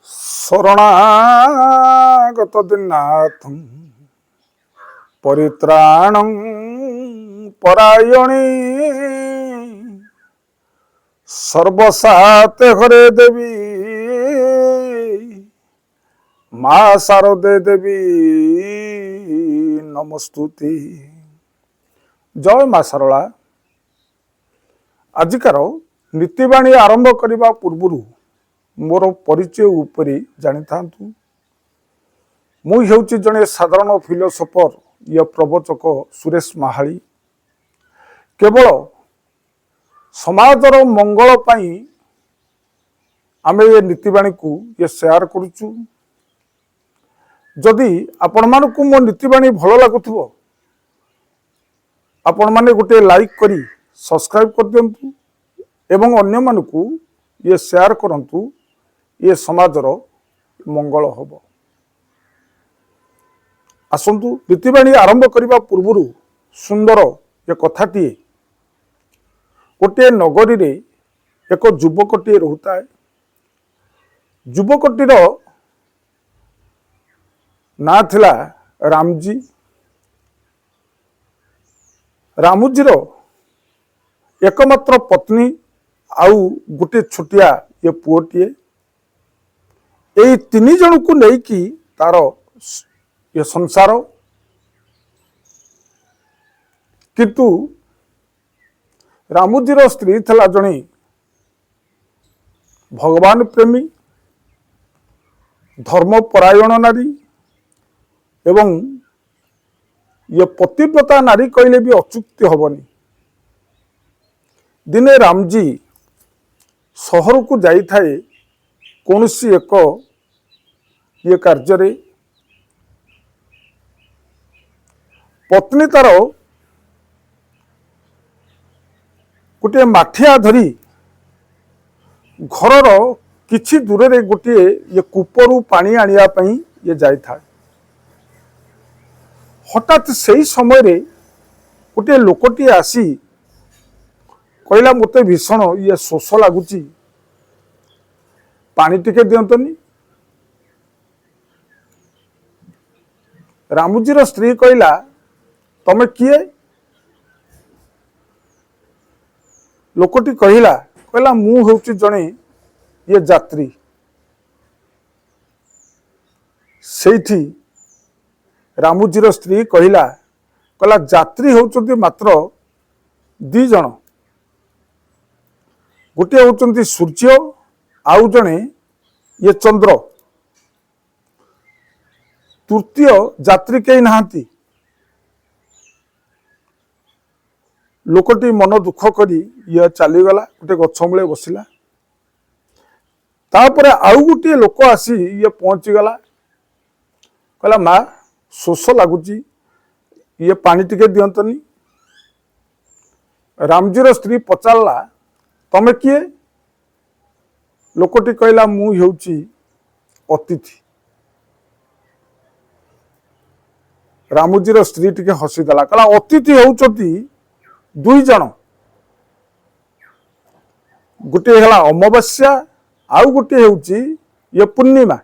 ଶରଣାଗତ ଦିନାଥଂ ପରିତ୍ରାଣଂ ପରାୟଣେ ସର୍ବସାତେ ଘରେ ଦେବୀ ମା ଶାରଦେ ଦେବୀ ନମସ୍ତୁତି। ଜୟ ମା ଶାରଳା। ଆଜିକାର ନୀତିବାଣୀ ଆରମ୍ଭ କରିବା ପୂର୍ବରୁ ମୋର ପରିଚୟ ଉପରେ ଜାଣିଥାନ୍ତୁ। ମୁଁ ହେଉଛି ଜଣେ ସାଧାରଣ ଫିଲୋସୋଫର ପ୍ରବଚକ ସୁରେଶ ମାହାଳି। କେବଳ ସମାଜର ମଙ୍ଗଳ ପାଇଁ ଆମେ ଏ ନୀତିବାଣୀକୁ ସେୟାର କରୁଛୁ। ଯଦି ଆପଣମାନଙ୍କୁ ମୋ ନୀତିବାଣୀ ଭଲ ଲାଗୁଥିବ ଆପଣମାନେ ଗୋଟିଏ ଲାଇକ୍ କରି ସବସ୍କ୍ରାଇବ୍ କରିଦିଅନ୍ତୁ ଏବଂ ଅନ୍ୟମାନଙ୍କୁ ସେୟାର କରନ୍ତୁ। ଏ ସମାଜର ମଙ୍ଗଳ ହେବ। ଆସନ୍ତୁ ନୀତିବାଣୀ ଆରମ୍ଭ କରିବା ପୂର୍ବରୁ ସୁନ୍ଦର କଥାଟିଏ। ଗୋଟିଏ ନଗରୀରେ ଏକ ଯୁବକଟିଏ ରହୁଥାଏ। ଯୁବକଟିର ନାଁ ଥିଲା ରାମଜୀ। ରାମଜୀର ଏକମାତ୍ର ପତ୍ନୀ ଆଉ ଗୋଟିଏ ଛୋଟିଆ ପୁଅଟିଏ। ଏଇ ତିନି ଜଣଙ୍କୁ ନେଇକି ତାର ସଂସାର। କିନ୍ତୁ ରାମଜୀର ସ୍ତ୍ରୀ ଥିଲା ଜଣେ ଭଗବାନ ପ୍ରେମୀ, ଧର୍ମପରାୟଣ ନାରୀ ଏବଂ ପତିବ୍ରତା ନାରୀ କହିଲେ ବି ଅଚୁକ୍ତି ହବନି। ଦିନେ ରାମଜୀ ସହରକୁ ଯାଇଥାଏ କୌଣସି ଏକ କାର୍ଯ୍ୟରେ। ପତ୍ନୀ ତାର ଗୋଟିଏ ମାଠିଆ ଧରି ଘରର କିଛି ଦୂରରେ ଗୋଟିଏ କୂପରୁ ପାଣି ଆଣିବା ପାଇଁ ଯାଇଥାଏ। ହଠାତ୍ ସେହି ସମୟରେ ଗୋଟିଏ ଲୋକଟିଏ ଆସି କହିଲା, ମୋତେ ଭୀଷଣ ଶୋଷ ଲାଗୁଛି, ପାଣି ଟିକେ ଦିଅନ୍ତନି। ରାମଜୀର ସ୍ତ୍ରୀ କହିଲା, ତମେ କିଏ? ଲୋକଟି କହିଲା ମୁଁ ହେଉଛି ଜଣେ ଯାତ୍ରୀ। ସେଇଠି ରାମଜୀର ସ୍ତ୍ରୀ କହିଲା ଯାତ୍ରୀ ହେଉଛନ୍ତି ମାତ୍ର ଦି ଜଣ। ଗୋଟିଏ ହେଉଛନ୍ତି ସୂର୍ଯ୍ୟ, ଆଉ ଜଣେ ଚନ୍ଦ୍ର। ତୃତୀୟ ଯାତ୍ରୀ କେହି ନାହାନ୍ତି। ଲୋକଟି ମନ ଦୁଃଖ କରି ଚାଲିଗଲା, ଗୋଟେ ଗଛ ମୂଳେ ବସିଲା। ତାପରେ ଆଉ ଗୋଟିଏ ଲୋକ ଆସି ପହଞ୍ଚିଗଲା। କହିଲା, ମା ଶୋଷ ଲାଗୁଛି, ପାଣି ଟିକେ ଦିଅନ୍ତନି। ରାମଜୀର ସ୍ତ୍ରୀ ପଚାରିଲା, ତମେ କିଏ? ଲୋକଟି କହିଲା, ମୁଁ ହେଉଛି ଅତିଥି। ରାମଜୀର ସ୍ତ୍ରୀ ଟିକେ ହସିଦେଲା, କହିଲା, ଅତିଥି ହେଉଛନ୍ତି ଦୁଇ ଜଣ। ଗୋଟିଏ ହେଲା ଅମାବାସ୍ୟା, ଆଉ ଗୋଟିଏ ହେଉଛି ପୂର୍ଣ୍ଣିମା।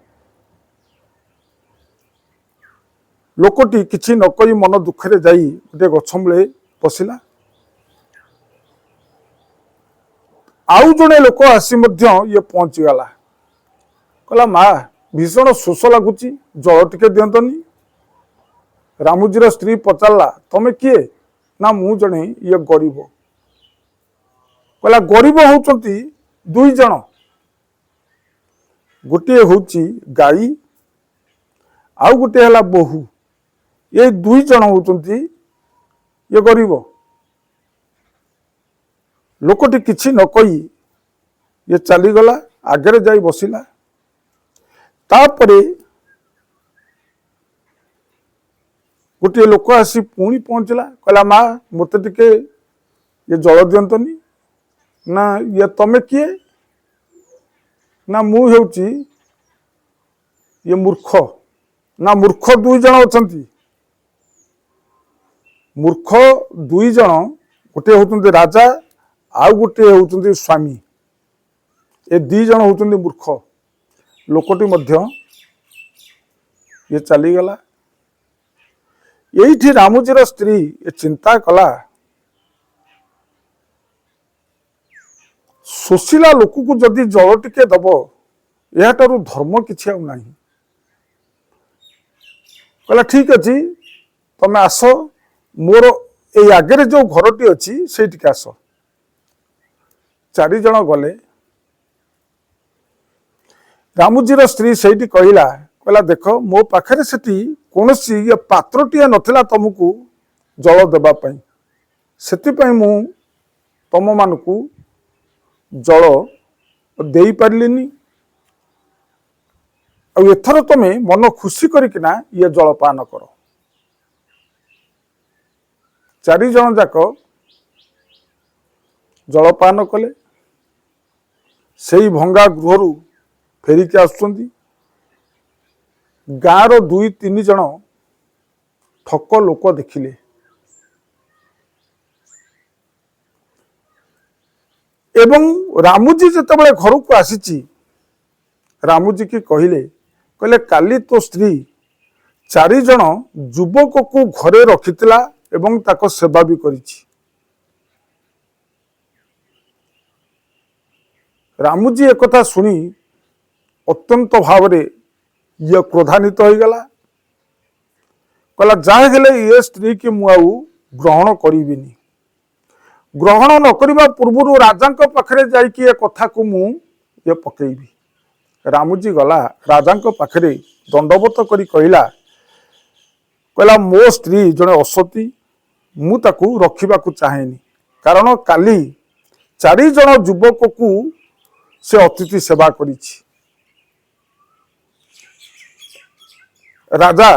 ଲୋକଟି କିଛି ନ କହି ମନ ଦୁଃଖରେ ଯାଇ ଗୋଟିଏ ଗଛ ମୂଳେ ବସିଲା। ଆଉ ଜଣେ ଲୋକ ଆସି ମଧ୍ୟ ପହଞ୍ଚିଗଲା। କହିଲା, ମା ଭୀଷଣ ଶୋଷ ଲାଗୁଛି, ଜଳ ଟିକେ ଦିଅନ୍ତନି। ରାମଜୀର ସ୍ତ୍ରୀ ପଚାରିଲା, ତମେ କିଏ? ନା ମୁଁ ଜଣେ ଗରିବ। କହିଲା, ଗରିବ ହେଉଛନ୍ତି ଦୁଇ ଜଣ। ଗୋଟିଏ ହେଉଛି ଗାଈ, ଆଉ ଗୋଟିଏ ହେଲା ବୋହୂ। ଏଇ ଦୁଇ ଜଣ ହେଉଛନ୍ତି ଗରିବ। ଲୋକଟି କିଛି ନ କହି ଚାଲିଗଲା, ଆଗରେ ଯାଇ ବସିଲା। ତାପରେ ଗୋଟିଏ ଲୋକ ଆସି ପୁଣି ପହଞ୍ଚିଲା। କହିଲା, ମା ମୋତେ ଟିକେ ଜଳ ଦିଅନ୍ତନି। ନା ତମେ କିଏ? ନା ମୁଁ ହେଉଛି ମୂର୍ଖ। ନା ମୂର୍ଖ ଦୁଇ ଜଣ ଅଛନ୍ତି। ମୂର୍ଖ ଦୁଇ ଜଣ, ଗୋଟିଏ ହେଉଛନ୍ତି ରାଜା, ଆଉ ଗୋଟିଏ ହେଉଛନ୍ତି ସ୍ୱାମୀ। ଏ ଦି ଜଣ ହେଉଛନ୍ତି ମୂର୍ଖ। ଲୋକଟି ମଧ୍ୟ ये चलीगला। यही रामुजीर स्त्री ये चिंता कला शोषिला लोक को जदि जल टिके दब याठारु धर्म किछि आउ नाही। कहला ठीक अच्छी तमे आस मोर ए आगे जो घरटी अच्छी से आस। चारि जण गले। रामुजीर स्त्री से कहला कहला देख मो पाखरे सेठी कोनोसी ये पात्रटिए नथिला तुमको जल देबा पई सेति मु तम मानकू जल देई पारलिनी। एथर तुम मन खुशी करिकिना ये जल पान कर। चारि जण जाक जल पान कले। सेई भंगा गृहरु फेरिकी आसुचंदी। गाँव दुई तीन जण ठक लोक देखिले। एवं रामुजी जितेबाला घर को आसी रामुजी की कहले कहले काली तो स्त्री चारि जण युवक को घरे रखिथिला एवं ताको सेवा भी करिछि। रामुजी एक कथा सुनी अत्यंत भाव ये क्रोधान्वित हो गला। कहला जहाँ हेले ये स्त्री की मुआऊ ग्रहण करिबिनी। ग्रहण न करिबा पूर्व राजा पाखरे जाइकी ए कथा को मु ये पकेइबी। रामुजी गला राजा पाखरे दंडवत करी कहला कहला मो स्त्री जने असती मु ताकू रखिबा को चाहेनी कारण काली चारि जण युवक को से अतिथि सेवा करिछि। राजा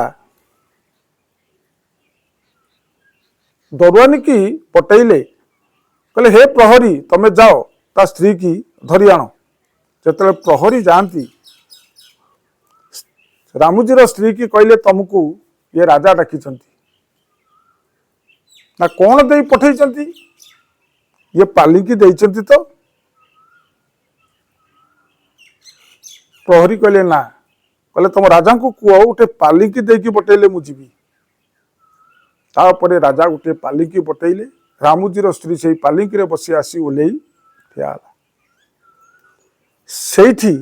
दरवानी की पटेले कहले हे प्रहरी तमे जाओ ता स्त्री की धरी आण। जेतले प्रहरी जानती रामुजीर स्त्री की कहले तुमको ये राजा डाकिचंती ना कौन दे पठेइचंती ये पालिकी देइचंती तो। प्रहरी कहले ना कहले तुम राजा को कुह गोटे पालिकी देकी पटेले मु जीवी। तापरे राजा गोटे पालिकी पटेले। रामुजीर स्त्री से पालिकी रे बसी आसी ओल्हेई ठिया। सेठी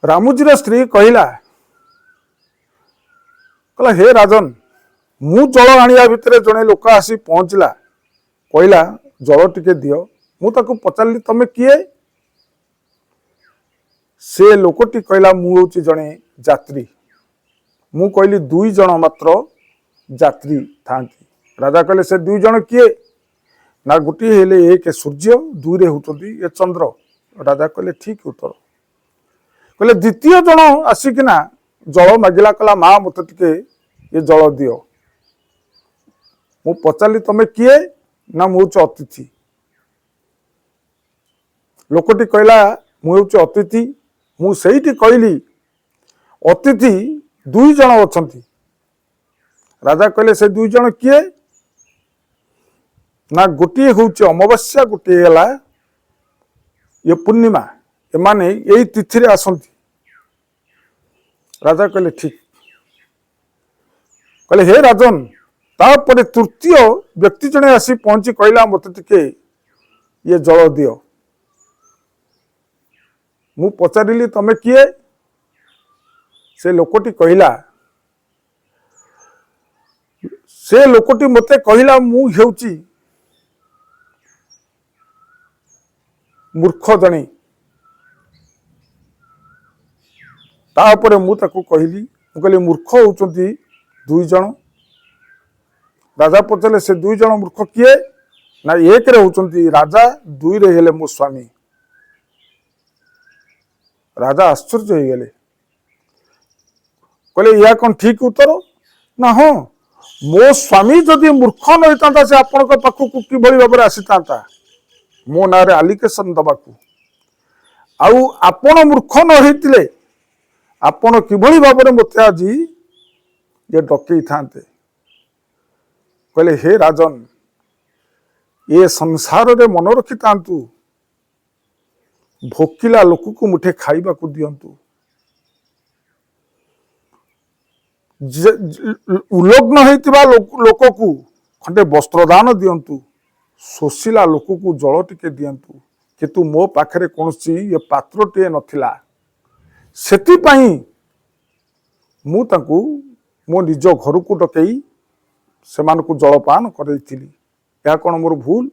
रामुजीर स्त्री कहला कहला हे राजन मु जल आनिया भितर जने लोक आसी पहुंचला कहला जल टिके दियो। मु ताको पचारली तमे किए। से लोकटी कहला मु होची जने यात्री। मु कहली दुई जण मात्र यात्री थांती। राजा कहले से दुई जण किए ना गोटी हेले एक सूर्य दुई रे होतंती ए चंद्र। राजा कहले ठीक उत्तर। कहले द्वितीय जण आसिकिना जल मागिला कहला माँ मत टिके ये जल दियो। मु पचारली तमे किए ना मु होची अतिथि। लोकटी कहला मु होची अतिथि। मु सेठी कहली अतिथि दुई जण अछंती। राजा कहले से दुई जण किए ना गोटे होची अमावास्या गोटे हला ये पूर्णिमा एमाने यही तिथि रे आसंती। राजा कहले ठीक। कहले हे राजन तापरे तृतीय व्यक्ति जने आसी पहुंची कहला मत टिके ये जल दियो। मु पचारिली तमे किए। से लोकटी कहला से लोकटी मते कहला मु हेउची मूर्ख जने। तापरे मु ताकू कहली मु कहली मूर्ख होउचंती दुई जण। राजा पचारे से दुई जण मूर्ख किए ना एक रे होउचंती राजा दुई रे हेले मो स्वामी। राजा आश्चर्य हो गले कहले या कौन ठीक उत्तर ना हाँ मो स्वामी जदि मूर्ख न होता से आपण पाखक कि भाव आसी था मो ना आलिकेसन दबाकू आउ आपण मूर्ख न होते आपण किभली भाव मत आज ये डकई था। कहले हे राजन ये संसार रे मन रखी था ଭୋକିଲା ଲୋକକୁ ମୁଠେ ଖାଇବାକୁ ଦିଅନ୍ତୁ। ଉଲଗ୍ନ ହେଇଥିବା ଲୋକକୁ ଖଣ୍ଡେ ବସ୍ତ୍ରଦାନ ଦିଅନ୍ତୁ। ଶୋଷିଲା ଲୋକକୁ ଜଳ ଟିକେ ଦିଅନ୍ତୁ। କିନ୍ତୁ ମୋ ପାଖରେ କୌଣସି ଏ ପାତ୍ରଟିଏ ନଥିଲା, ସେଥିପାଇଁ ମୁଁ ତାଙ୍କୁ ମୋ ନିଜ ଘରକୁ ଡକେଇ ସେମାନଙ୍କୁ ଜଳପାନ କରେଇଥିଲି। ଏହା କ'ଣ ମୋର ଭୁଲ?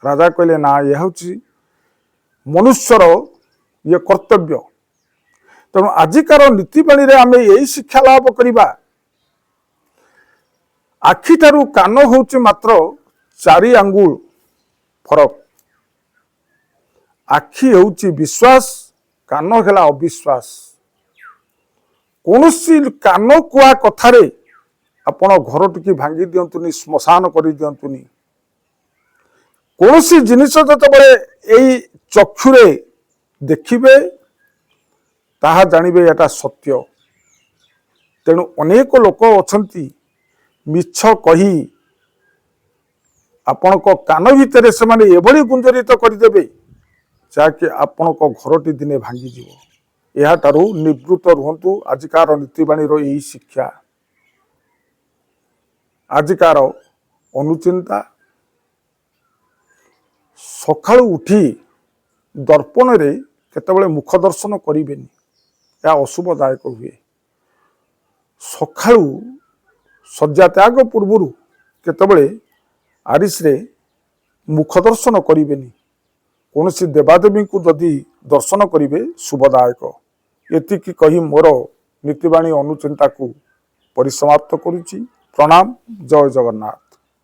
ରାଜା କହିଲେ, ନା, ଏହା ହେଉଛି ମନୁଷ୍ୟର ଇଏ କର୍ତ୍ତବ୍ୟ। ତେଣୁ ଆଜିକାର ନୀତିବାଣୀରେ ଆମେ ଏଇ ଶିକ୍ଷା ଲାଭ କରିବା, ଆଖିଠାରୁ କାନ ହେଉଛି ମାତ୍ର 4 ଆଙ୍ଗୁଳ ଫରକ। ଆଖି ହେଉଛି ବିଶ୍ୱାସ, କାନ ହେଲା ଅବିଶ୍ୱାସ। କୌଣସି କାନ କୁହା କଥାରେ ଆପଣ ଘର ଟିକେ ଭାଙ୍ଗି ଦିଅନ୍ତୁନି, ଶ୍ମଶାନ କରିଦିଅନ୍ତୁନି। କୌଣସି ଜିନିଷ ଯେତେବେଳେ ଏଇ ଚକ୍ଷୁରେ ଦେଖିବେ ତାହା ଜାଣିବେ ଏଟା ସତ୍ୟ। ତେଣୁ ଅନେକ ଲୋକ ଅଛନ୍ତି ମିଛ କହି ଆପଣଙ୍କ କାନ ଭିତରେ ସେମାନେ ଏଭଳି ଗୁଞ୍ଜରିତ କରିଦେବେ ଯାହାକି ଆପଣଙ୍କ ଘରଟି ଦିନେ ଭାଙ୍ଗିଯିବ। ଏହାଠାରୁ ନିବୃତ୍ତ ରୁହନ୍ତୁ। ଆଜିକାର ନୀତିବାଣୀର ଏହି ଶିକ୍ଷା, ଆଜିକାର ଅନୁଚିନ୍ତା। ସକାଳୁ ଉଠି ଦର୍ପଣରେ କେତେବେଳେ ମୁଖ ଦର୍ଶନ କରିବେନି, ଏହା ଅଶୁଭଦାୟକ ହୁଏ। ସକାଳୁ ଶଯ୍ୟା ତ୍ୟାଗ ପୂର୍ବରୁ କେତେବେଳେ ଆରିସରେ ମୁଖ ଦର୍ଶନ କରିବେନି। କୌଣସି ଦେବାଦେବୀଙ୍କୁ ଯଦି ଦର୍ଶନ କରିବେ ଶୁଭଦାୟକ। ଏତିକି କହି ମୋର ନୀତିବାଣୀ ଅନୁଚିନ୍ତାକୁ ପରିସମାପ୍ତ କରୁଛି। ପ୍ରଣାମ। ଜୟ ଜଗନ୍ନାଥ।